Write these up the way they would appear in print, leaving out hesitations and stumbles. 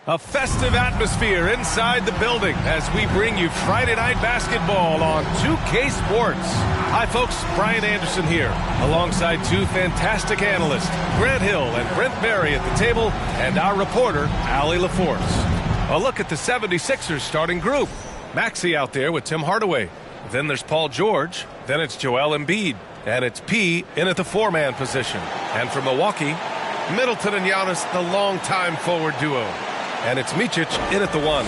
A festive atmosphere inside the building as we bring you Friday Night Basketball on 2K Sports. Hi, folks. Brian Anderson here, alongside two fantastic analysts, Grant Hill and Brent Berry at the table, and our reporter, Allie LaForce. A look at the 76ers starting group. Maxey out there with Tim Hardaway. Then there's Paul George. Then it's Joel Embiid. And it's P in at the four-man position. And from Milwaukee, Middleton and Giannis, the longtime forward duo. And it's Micic in at the one.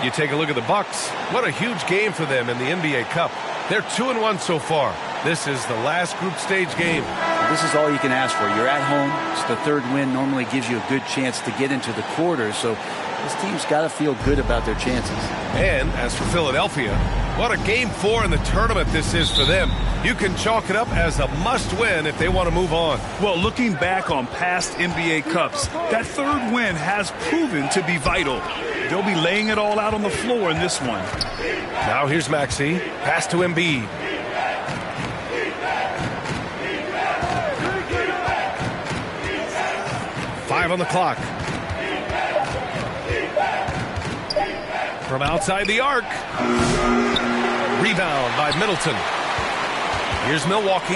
You take a look at the Bucks. What a huge game for them in the NBA Cup. They're 2-1 so far. This is the last group stage game. This is all you can ask for. You're at home. It's the third win. Normally gives you a good chance to get into the quarters. So this team's got to feel good about their chances. And as for Philadelphia, what a game 4 in the tournament this is for them. You can chalk it up as a must-win if they want to move on. Well, looking back on past NBA Cups, that third win has proven to be vital. They'll be laying it all out on the floor in this one. Now here's Maxey. Pass to Embiid. Five on the clock. From outside the arc. Rebound by Middleton. Here's Milwaukee.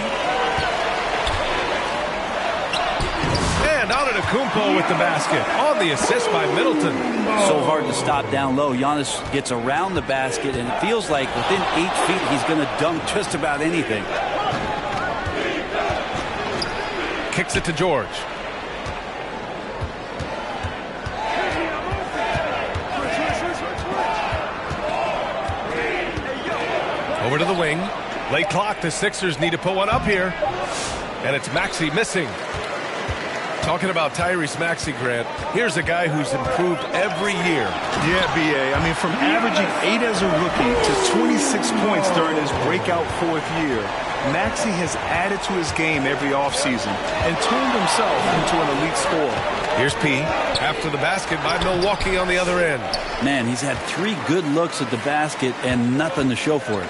And Antetokounmpo with the basket on the assist by Middleton. So hard to stop down low. Giannis gets around the basket, and it feels like within 8 feet he's going to dunk just about anything. Kicks it to George. Over to the wing. Late clock. The Sixers need to put one up here. And it's Maxey missing. Talking about Tyrese Maxey, Grant, here's a guy who's improved every year. Yeah, B.A. I mean, from averaging 8 as a rookie to 26 points during his breakout fourth year, Maxey has added to his game every offseason and turned himself into an elite scorer. Here's P after the basket by Milwaukee on the other end. Man, he's had 3 good looks at the basket and nothing to show for it.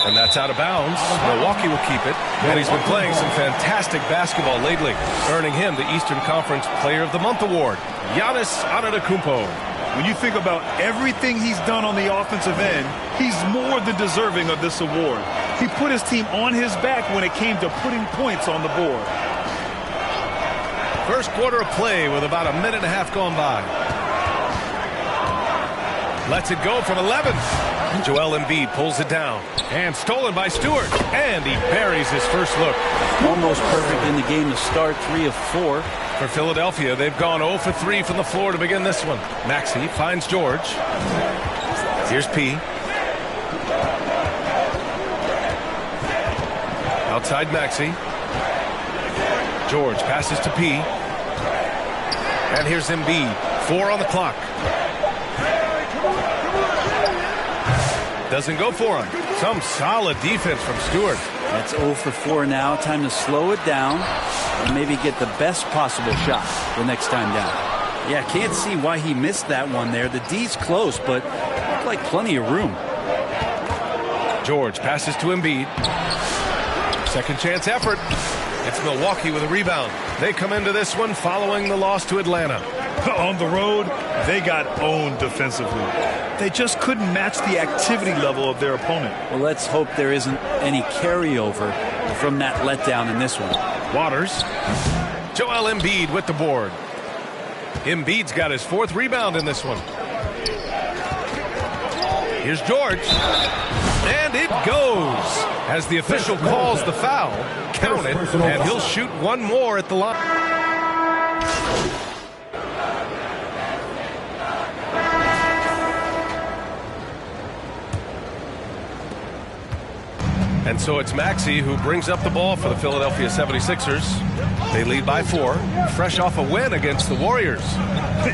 And that's out of bounds. Milwaukee will keep it. And he's been playing some fantastic basketball lately, earning him the Eastern Conference Player of the Month award. Giannis Antetokounmpo. When you think about everything he's done on the offensive end, he's more than deserving of this award. He put his team on his back when it came to putting points on the board. First quarter of play with about a minute and a half gone by. Lets it go from 11. Joel Embiid pulls it down. And stolen by Stewart. And he buries his first look. Almost perfect in the game to start. 3 of 4. For Philadelphia, they've gone 0 for 3 from the floor to begin this one. Maxey finds George. Here's P. Outside Maxey. George passes to P. And here's Embiid. 4 on the clock. Doesn't go for him. Some solid defense from Stewart. That's 0 for 4 now. Time to slow it down and maybe get the best possible shot the next time down. Yeah, can't see why he missed that one there. The D's close, but looked like plenty of room. George passes to Embiid. Second chance effort. It's Milwaukee with a rebound. They come into this one following the loss to Atlanta. On the road, they got owned defensively. They just couldn't match the activity level of their opponent. Well, let's hope there isn't any carryover from that letdown in this one. Waters. Joel Embiid with the board. Embiid's got his 4th rebound in this one. Here's George. And it goes. As the official calls the foul, count it, and he'll shoot one more at the line. And so it's Maxey who brings up the ball for the Philadelphia 76ers. They lead by 4, fresh off a win against the Warriors.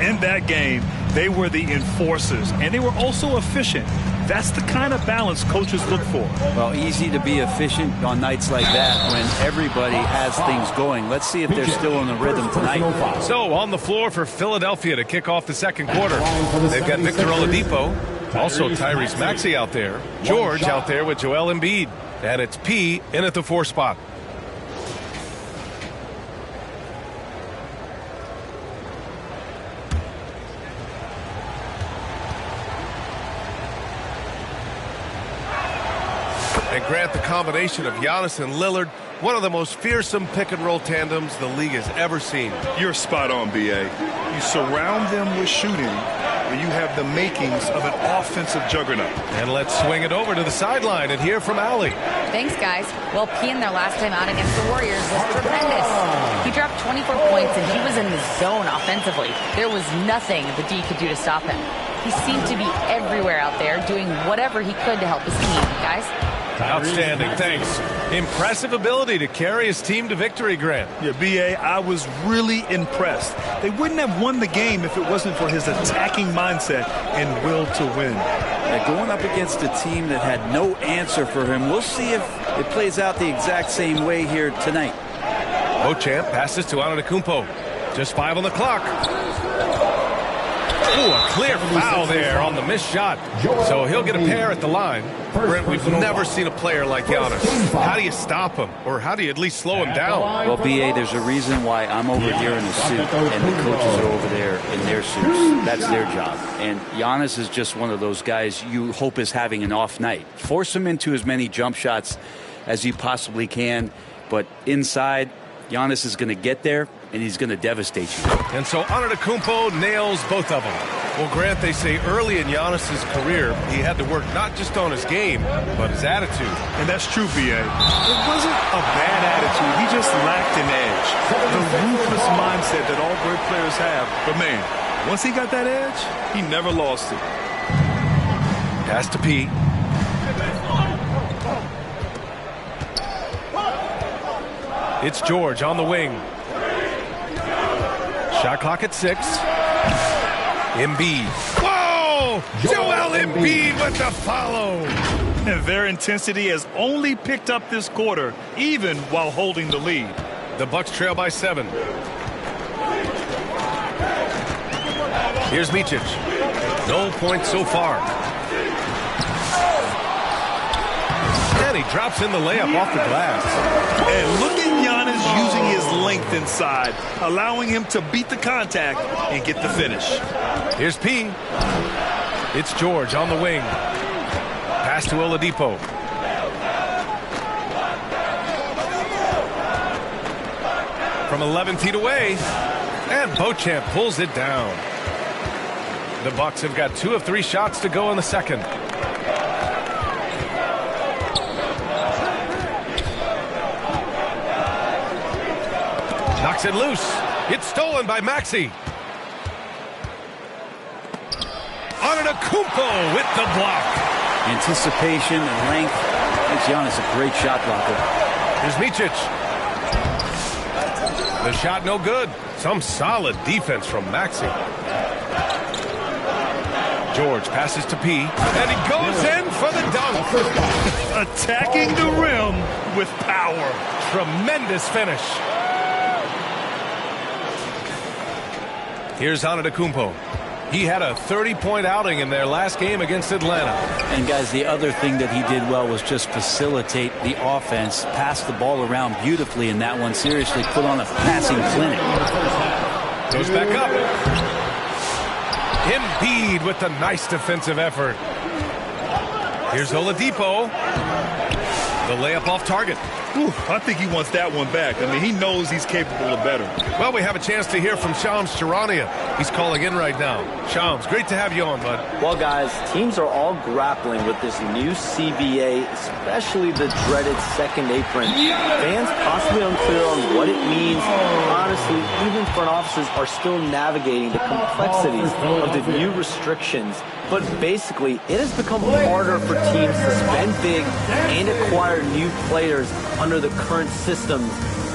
In that game, they were the enforcers, and they were also efficient. That's the kind of balance coaches look for. Well, easy to be efficient on nights like that when everybody has things going. Let's see if they're still in the rhythm tonight. So on the floor for Philadelphia to kick off the second quarter. They've got Victor Oladipo, also Tyrese Maxey out there, George out there with Joel Embiid. And it's P in at the 4 spot. And Grant, the combination of Giannis and Lillard, one of the most fearsome pick-and-roll tandems the league has ever seen. You're spot on, B.A. You surround them with shooting, and you have the makings of an offensive juggernaut. And let's swing it over to the sideline and hear from Allie. Thanks, guys. Well, P in their last time out against the Warriors was tremendous. He dropped 24 points, and he was in the zone offensively. There was nothing the D could do to stop him. He seemed to be everywhere out there, doing whatever he could to help his team. Guys? Outstanding, thanks. Impressive ability to carry his team to victory, Grant. Yeah, B.A., I was really impressed. They wouldn't have won the game if it wasn't for his attacking mindset and will to win. Yeah, going up against a team that had no answer for him, we'll see if it plays out the exact same way here tonight. Beauchamp passes to Antetokounmpo. Just 5 on the clock. Ooh, a clear foul there on the missed shot. So he'll get a pair at the line. Brent, we've never seen a player like Giannis. How do you stop him? Or how do you at least slow him down? Well, B.A., there's a reason why I'm over here in a suit and the coaches are over there in their suits. That's their job. And Giannis is just one of those guys you hope is having an off night. Force him into as many jump shots as you possibly can. But inside, Giannis is going to get there, and he's going to devastate you. And so Antetokounmpo nails both of them. Well, Grant, they say early in Giannis's career, he had to work not just on his game, but his attitude. And that's true, B.A. It wasn't a bad attitude. He just lacked an edge. The ruthless mindset that all great players have. But, man, once he got that edge, he never lost it. Pass to P. It's George on the wing. Shot clock at 6. Embiid. Whoa! Joel Embiid with the follow. And their intensity has only picked up this quarter, even while holding the lead. The Bucks trail by 7. Here's Micic. No points so far. And he drops in the layup off the glass. And look at Giannis using his length inside, allowing him to beat the contact and get the finish. Here's P. It's George on the wing. Pass to Oladipo. From 11 feet away. And Beauchamp pulls it down. The Bucks have got 2 of 3 shots to go in the second. Knocks it loose. It's stolen by Maxey. Antetokounmpo with the block. Anticipation and length makes Giannis a great shot blocker. Here's Micic. The shot no good. Some solid defense from Maxey. George passes to P. And he goes in for the dunk. Attacking the rim with power. Tremendous finish. Here's Antetokounmpo. He had a 30-point outing in their last game against Atlanta. And, guys, the other thing that he did well was just facilitate the offense, pass the ball around beautifully in that one. Seriously, put on a passing clinic. Goes back up. Embiid with the nice defensive effort. Here's Oladipo. The layup off target. Ooh, I think he wants that one back. I mean, he knows he's capable of better. Well, we have a chance to hear from Shams Charania. He's calling in right now. Shams, great to have you on, bud. Well, guys, teams are all grappling with this new CBA, especially the dreaded second apron. Fans possibly unclear on what it means. Honestly, even front offices are still navigating the complexities of the new restrictions. But basically, it has become harder for teams to spend big and acquire new players under the current systems.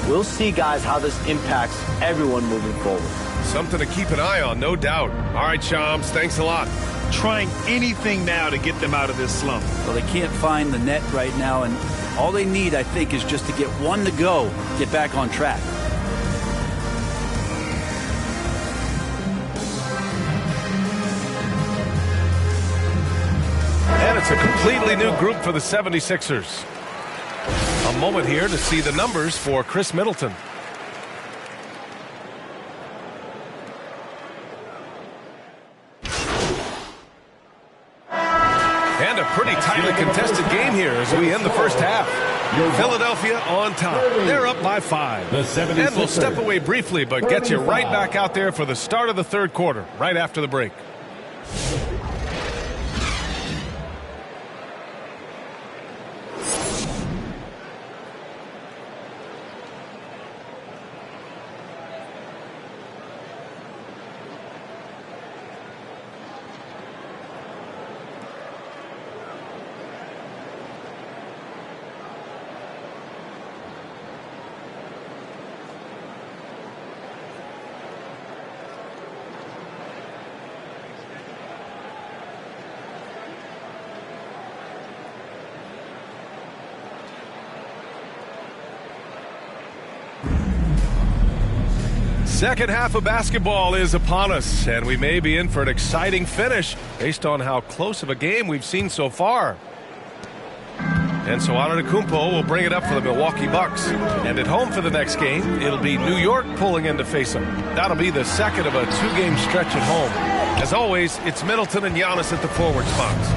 We'll see, guys, how this impacts everyone moving forward. Something to keep an eye on, no doubt. All right, Shams, thanks a lot. Trying anything now to get them out of this slump. Well, they can't find the net right now, and all they need, I think, is just to get one to go, get back on track. And it's a completely new group for the 76ers. A moment here to see the numbers for Chris Middleton. And a a pretty tightly contested game here as we end the first half. Philadelphia on top. They're up by 5. And we'll step away briefly, but get you right back out there for the start of the third quarter, right after the break. Second half of basketball is upon us, and we may be in for an exciting finish based on how close of a game we've seen so far. And so Antetokounmpo will bring it up for the Milwaukee Bucks. And at home for the next game, it'll be New York pulling in to face them. That'll be the second of a 2-game stretch at home. As always, it's Middleton and Giannis at the forward spots.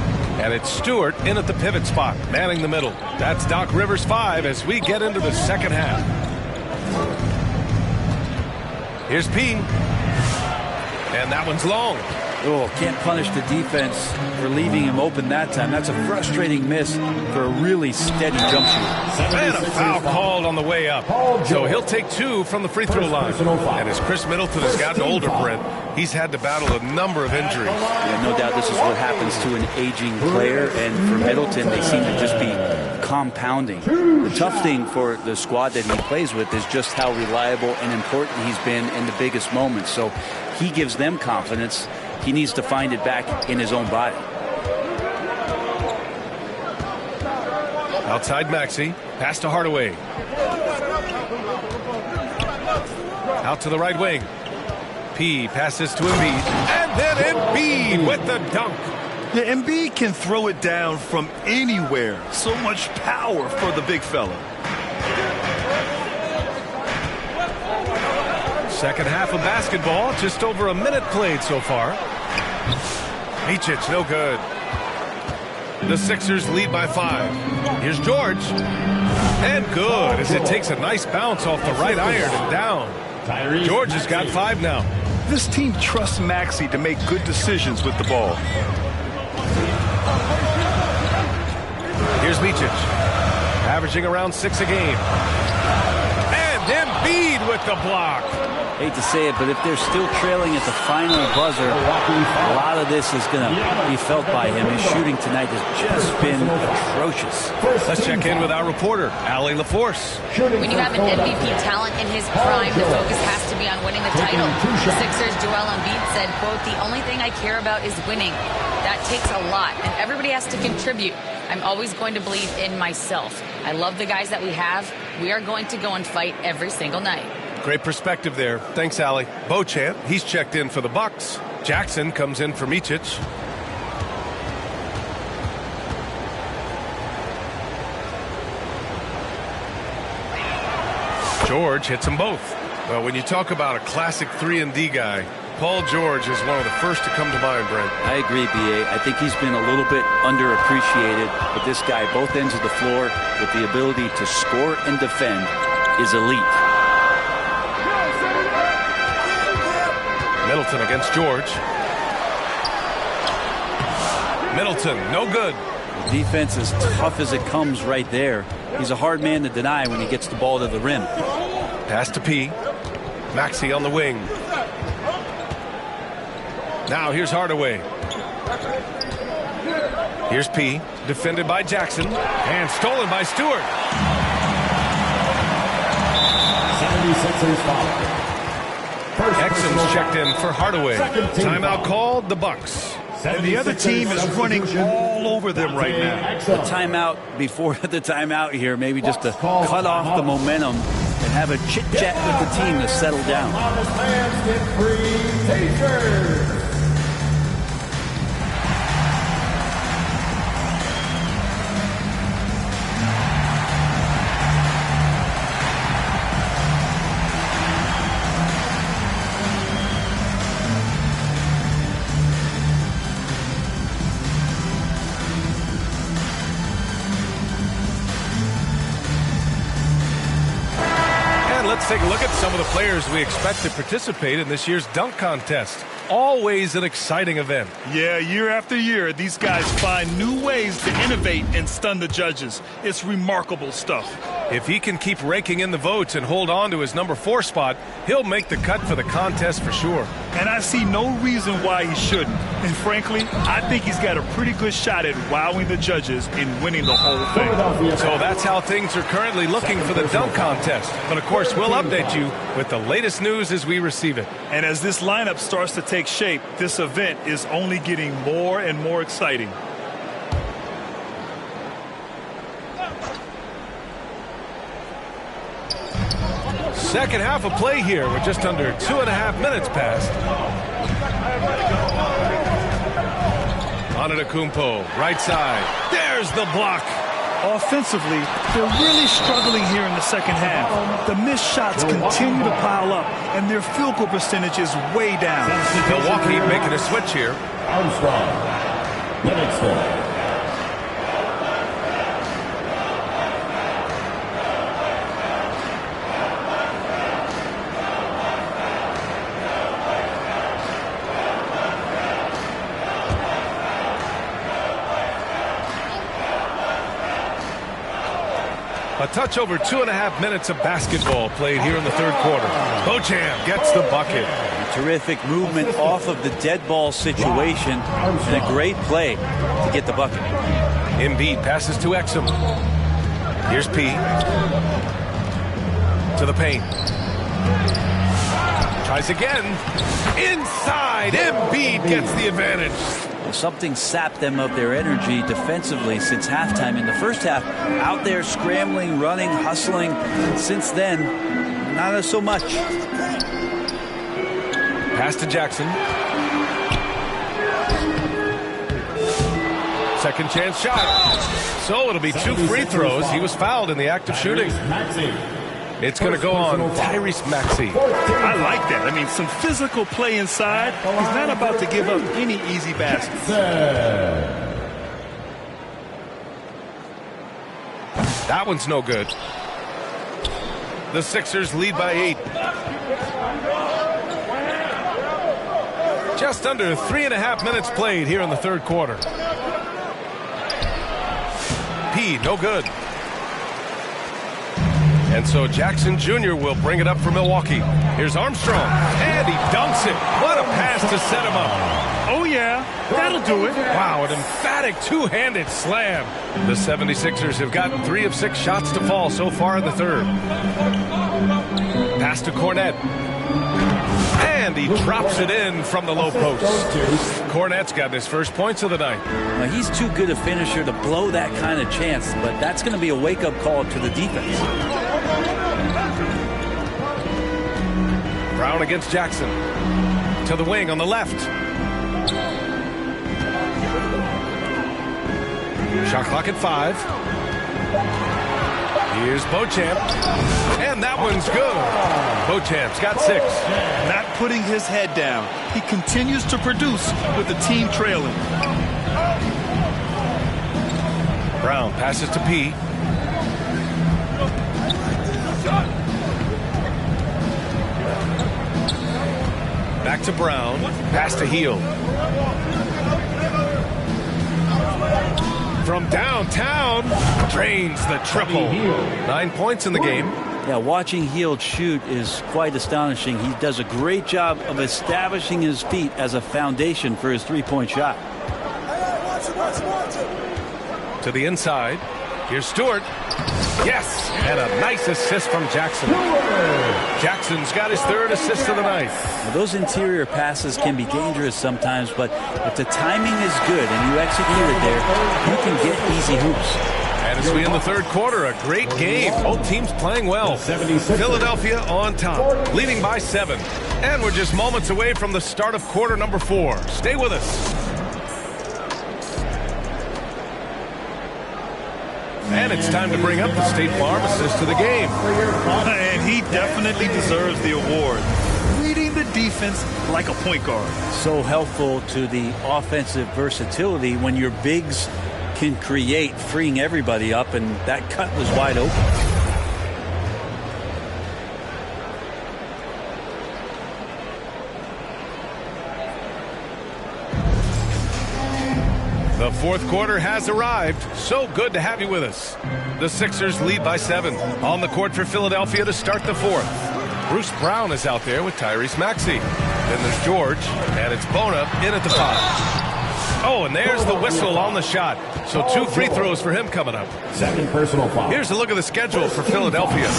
And it's Stewart in at the pivot spot, manning the middle. That's Doc Rivers' 5 as we get into the second half. Here's P. And that one's long. Oh, can't punish the defense for leaving him open that time. That's a frustrating miss for a really steady jump shot. And a foul called on the way up. So he'll take 2 from the free throw line. And as Chris Middleton has gotten older, Brent, he's had to battle a number of injuries. Yeah, no doubt this is what happens to an aging player. And for Middleton, they seem to just be compounding. The tough thing for the squad that he plays with is just how reliable and important he's been in the biggest moments. So he gives them confidence. He needs to find it back in his own body. Outside Maxey. Pass to Hardaway. Out to the right wing. P passes to Embiid. And then Embiid with the dunk. Yeah, Embiid can throw it down from anywhere. So much power for the big fella. Second half of basketball, just over a minute played so far. Micic, no good. The Sixers lead by 5. Here's George. And good, as it takes a nice bounce off the right iron and down. George has got 5 now. This team trusts Maxey to make good decisions with the ball. Here's Micic, averaging around 6 a game. And Embiid with the block. Hate to say it, but if they're still trailing at the final buzzer, a lot of this is going to be felt by him. His shooting tonight has just been atrocious. Let's check in with our reporter, Allie LaForce. When you have an MVP talent in his prime, the focus has to be on winning the title. Sixers Joel Embiid said, quote, "The only thing I care about is winning. That takes a lot, and everybody has to contribute. I'm always going to believe in myself. I love the guys that we have. We are going to go and fight every single night." Great perspective there. Thanks, Allie. Beauchamp, he's checked in for the Bucks. Jackson comes in for Micic. George hits them both. Well, when you talk about a classic 3-and-D guy, Paul George is one of the first to come to mind, Brent. I agree, B.A. I think he's been a little bit underappreciated, but this guy, both ends of the floor, with the ability to score and defend, is elite. Middleton against George. Middleton, no good. Defense is tough as it comes right there. He's a hard man to deny when he gets the ball to the rim. Pass to P. Maxey on the wing. Now here's Hardaway. Here's P. Defended by Jackson. And stolen by Stewart. 76ers foul. Exum's checked in for Hardaway. Timeout called, the Bucks. And the other team is running all over them right now. A timeout before the timeout here, maybe just to cut off the momentum and have a chit-chat with the team to settle down. of the players we expect to participate in this year's dunk contest. Always an exciting event. Yeah, year after year, these guys find new ways to innovate and stun the judges. It's remarkable stuff. If he can keep raking in the votes and hold on to his number 4 spot, he'll make the cut for the contest for sure. And I see no reason why he shouldn't. And frankly, I think he's got a pretty good shot at wowing the judges and winning the whole thing. So that's how things are currently looking for the dunk contest. But of course, we'll update you with the latest news as we receive it. And as this lineup starts to take shape, this event is only getting more and more exciting. Second half of play here with just under 2.5 minutes passed. Antetokounmpo, right side. There's the block. Offensively, they're really struggling here in the second half. The missed shots continue to pile up, and their field goal percentage is way down. Milwaukee making a switch here. Armstrong. Livingston. A touch over 2.5 minutes of basketball played here in the third quarter. Beauchamp gets the bucket. Terrific movement off of the dead ball situation and a great play to get the bucket. Embiid passes to Exum. Here's P. To the paint. Tries again. Inside. Embiid gets the advantage. Something sapped them of their energy defensively since halftime. In the first half, out there scrambling, running, hustling. Since then, not so much. Pass to Jackson. Second chance shot. So it'll be 2 free throws. He was fouled in the act of shooting. It's going to go on Tyrese Maxey. I like that. I mean, some physical play inside. He's not about to give up any easy baskets. That one's no good. The Sixers lead by 8. Just under 3.5 minutes played here in the third quarter. P, no good. And so Jackson Jr. will bring it up for Milwaukee. Here's Armstrong, and he dunks it. What a pass to set him up. Oh, yeah, that'll do it. Wow, an emphatic two-handed slam. The 76ers have gotten 3 of 6 shots to fall so far in the third. Pass to Cornette. And he drops it in from the low post. Cornette's got his first points of the night. Now, he's too good a finisher to blow that kind of chance, but that's going to be a wake-up call to the defense. Brown against Jackson. To the wing on the left. Shot clock at 5. Here's Beauchamp. And that one's good. Beauchamp's got 6. Not putting his head down. He continues to produce with the team trailing. Brown passes to P. Back to Brown. Pass to Hield. From downtown, drains the triple. 9 points in the game. Yeah, watching Hield shoot is quite astonishing. He does a great job of establishing his feet as a foundation for his three-point shot. To the inside. Here's Stewart. Yes, and a nice assist from Jackson. Jackson's got his 3rd assist of the night. Now, those interior passes can be dangerous sometimes, but if the timing is good and you execute it there, you can get easy hoops. And as we in the third quarter, a great game. Both teams playing well. Philadelphia on top, leading by 7. And we're just moments away from the start of quarter number 4. Stay with us. And it's time to bring up the State Farm assist to the game. And he definitely deserves the award. Reading the defense like a point guard. So helpful to the offensive versatility when your bigs can create, freeing everybody up, and that cut was wide open. fourth quarter has arrived. So good to have you with us. The Sixers lead by 7. On the court for Philadelphia to start the fourth. Bruce Brown is out there with Tyrese Maxey. Then there's George, and it's Bona in at the 5. Oh, and there's the whistle on the shot. So 2 free throws for him coming up. Second personal foul. Here's a look at the schedule for Philadelphia.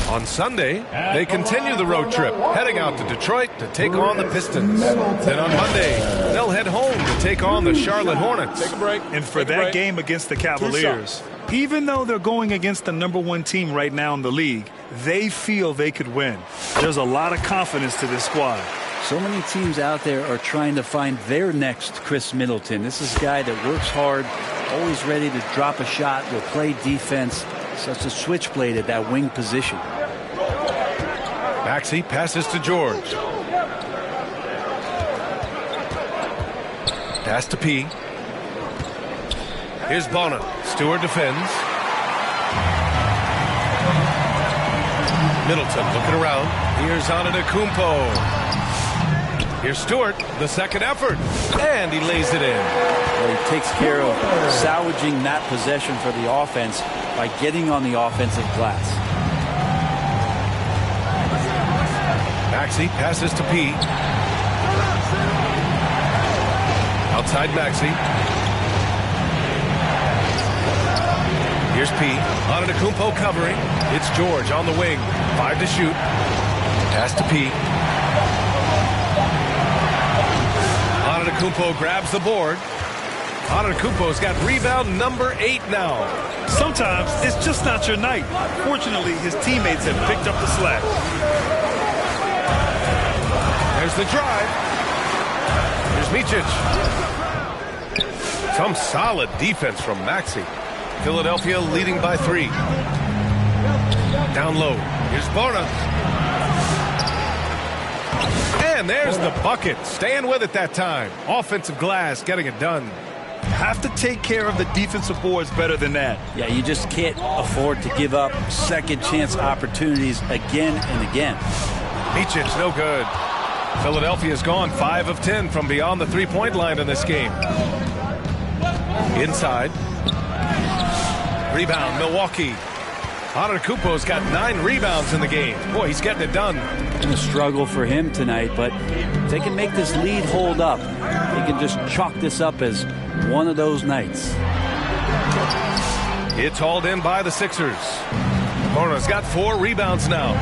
On Sunday, they continue the road trip, heading out to Detroit to take on the Pistons. Then on Monday, they'll head home to take on the Charlotte Hornets. Take a break. And for that game against the Cavaliers, even though they're going against the #1 team right now in the league, they feel they could win. There's a lot of confidence to this squad. So many teams out there are trying to find their next Chris Middleton. This is a guy that works hard, always ready to drop a shot, will play defense, such a switchblade at that wing position. Maxey passes to George. Pass to P. Here's Bona. Stewart defends. Middleton looking around. Here's Antetokounmpo. Here's Stewart, the second effort. And he lays it in. Well, he takes care of salvaging that possession for the offense by getting on the offensive glass. Maxey passes to P. Outside Maxey. Here's P. Antetokounmpo covering. It's George on the wing. 5 to shoot. Pass to P. Antetokounmpo grabs the board. Antetokounmpo's got rebound number 8 now. Sometimes it's just not your night. Fortunately, his teammates have picked up the slack. There's the drive. Here's Micic. Some solid defense from Maxey. Philadelphia leading by 3. Down low. Here's Bona. And there's the bucket. Staying with it that time. Offensive glass getting it done. Have to take care of the defensive boards better than that. Yeah, you just can't afford to give up second chance opportunities again and again. Micic, no good. Philadelphia's gone 5 of 10 from beyond the three-point line in this game. Inside. Rebound, Milwaukee. Antetokounmpo's got 9 rebounds in the game. Boy, he's getting it done. Been a struggle for him tonight, but if they can make this lead hold up, they can just chalk this up as one of those nights. It's hauled in by the Sixers. Bona's got 4 rebounds now.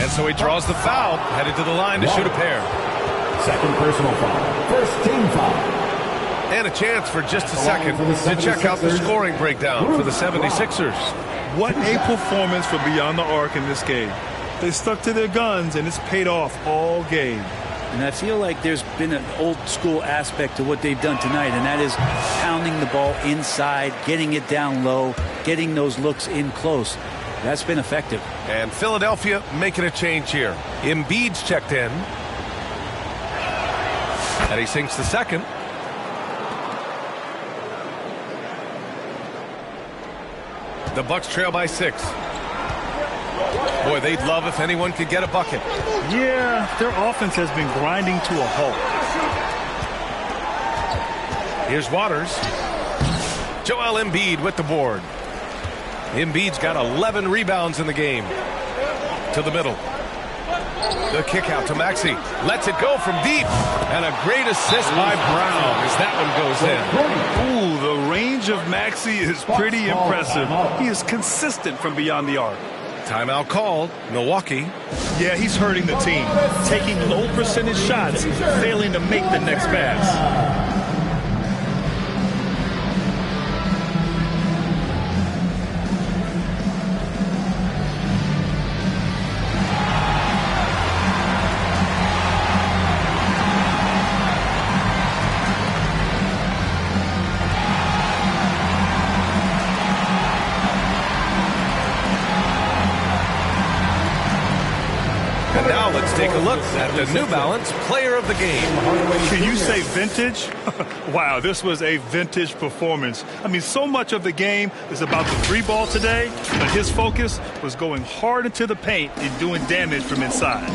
And so he draws the foul, headed to the line to shoot a pair. Second personal foul. First team foul. And a chance for just a second to check out the scoring breakdown for the 76ers. What a performance for Beyond the Arc in this game. They stuck to their guns, and it's paid off all game. And I feel like there's been an old school aspect to what they've done tonight, and that is pounding the ball inside, getting it down low, getting those looks in close. That's been effective. And Philadelphia making a change here. Embiid's checked in. And he sinks the second. The Bucks trail by 6. Boy, they'd love if anyone could get a bucket. Yeah, their offense has been grinding to a halt. Here's Waters. Joel Embiid with the board. Embiid's got 11 rebounds in the game. To the middle. The kick out to Maxey. Lets it go from deep. And a great assist by Brown as that one goes in. Ooh, the range of Maxey is pretty impressive. He is consistent from beyond the arc. Timeout called. Milwaukee. Yeah, he's hurting the team. Taking low percentage shots, failing to make the next pass. And now let's take a look at the New Balance Player of the Game. Can you say vintage? Wow, this was a vintage performance. I mean, so much of the game is about the 3-ball today, but his focus was going hard into the paint and doing damage from inside.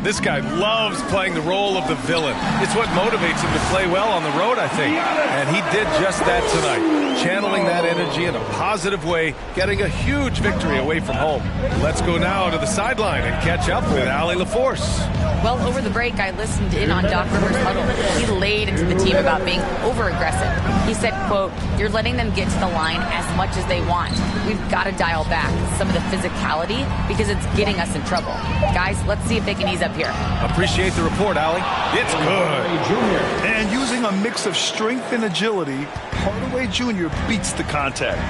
This guy loves playing the role of the villain. It's what motivates him to play well on the road, I think. And he did just that tonight, channeling that energy in a positive way, getting a huge victory away from home. Let's go now to the sideline and catch up with Allie LaForce. Well, over the break, I listened in on Doc Rivers' huddle. He laid into the team about being over-aggressive. He said, quote, "You're letting them get to the line as much as they want. We've got to dial back some of the physicality because it's getting us in trouble. Guys, let's see if they can ease up here." Appreciate the report, Allie. It's good. And using a mix of strength and agility, Hardaway Jr. beats the contact.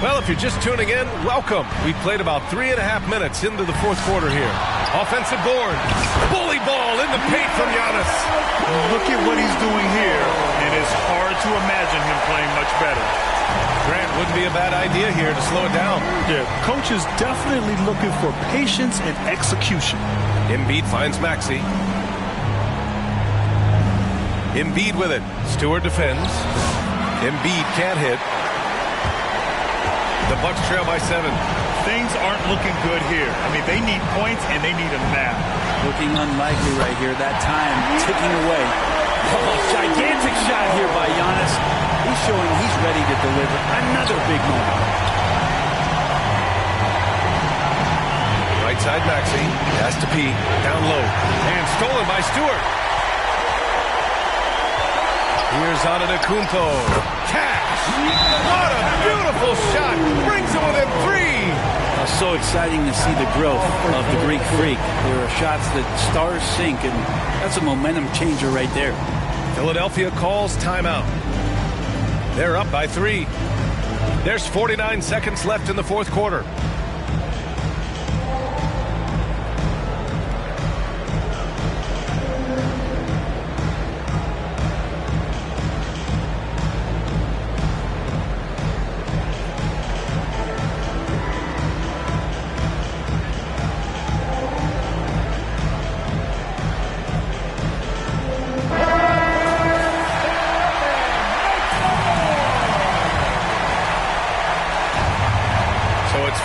Well, if you're just tuning in, welcome. We played about 3.5 minutes into the fourth quarter here. Offensive board. Bully ball in the paint from Giannis. Look at what he's doing here, and it's hard to imagine him playing much better. Grant, wouldn't be a bad idea here to slow it down. Yeah, coach is definitely looking for patience and execution. Embiid finds Maxey. Embiid with it. Stewart defends. Embiid can't hit. The Bucks trail by 7. Things aren't looking good here. I mean, they need points, and they need them now. Looking unlikely right here. That time ticking away. Oh, gigantic shot here by Giannis. He's showing he's ready to deliver another big moment. Right side Maxey. Has to pee. Down low. And stolen by Stewart. Here's Antetokounmpo. Cash! What a beautiful shot! Brings it within 3! So exciting to see the growth of the Greek Freak. There are shots that stars sink, and that's a momentum changer right there. Philadelphia calls timeout. They're up by 3. There's 49 seconds left in the fourth quarter.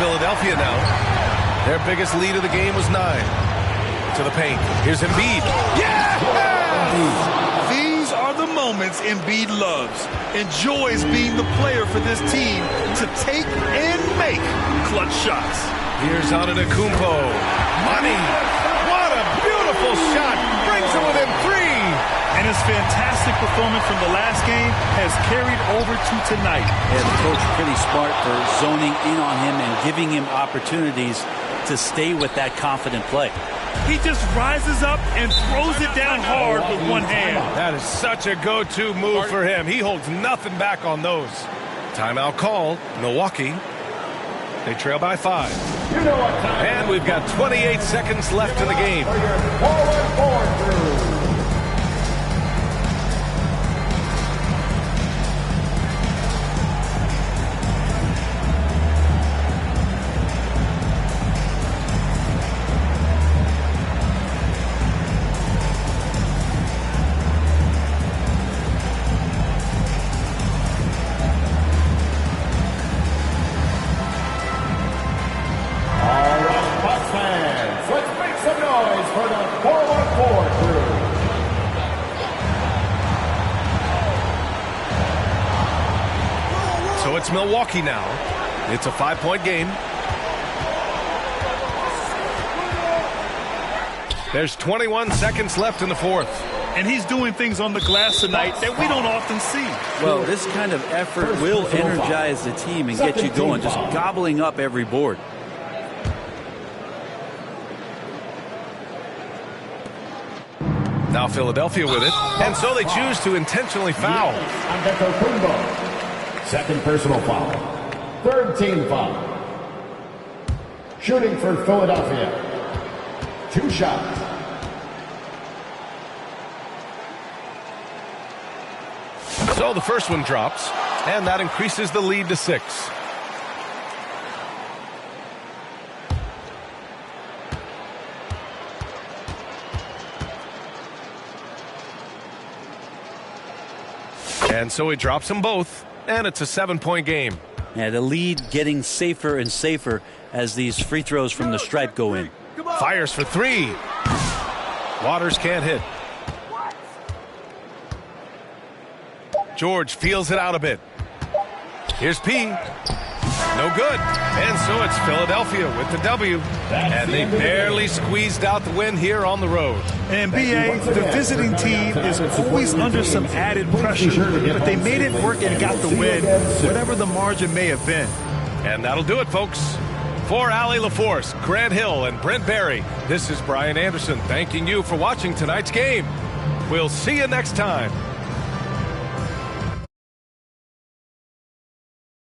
Philadelphia now. Their biggest lead of the game was 9. To the paint. Here's Embiid. Yeah! These are the moments Embiid loves. Enjoys being the player for this team to take and make clutch shots. Here's Antetokounmpo. Money! What a beautiful shot! Brings it within 3! And his fantastic performance from the last game has carried over to tonight. Yeah, the coach pretty smart for zoning in on him and giving him opportunities to stay with that confident play. He just rises up and throws it down hard with one hand. That is such a go-to move for him. He holds nothing back on those. Timeout called. Milwaukee. They trail by 5. And we've got 28 seconds left in the game. So it's Milwaukee now. It's a 5-point game. There's 21 seconds left in the fourth. And he's doing things on the glass tonight that we don't often see. Well, this kind of effort will energize the team and get you going, just gobbling up every board. Now Philadelphia with it, and so they choose to intentionally foul. Second personal foul. Third team foul. Shooting for Philadelphia. 2 shots. So the first one drops, and that increases the lead to 6. And so he drops them both, and it's a 7-point game. Yeah, the lead getting safer and safer as these free throws from the stripe go in. Fires for three. Waters can't hit. George feels it out a bit. Here's P. No good. And so it's Philadelphia with the W. And they barely squeezed out the win here on the road. And BA, the visiting team is always under some added pressure, but they made it work and got the win, whatever the margin may have been. And that'll do it, folks. For Allie LaForce, Grant Hill, and Brent Barry, this is Brian Anderson thanking you for watching tonight's game. We'll see you next time.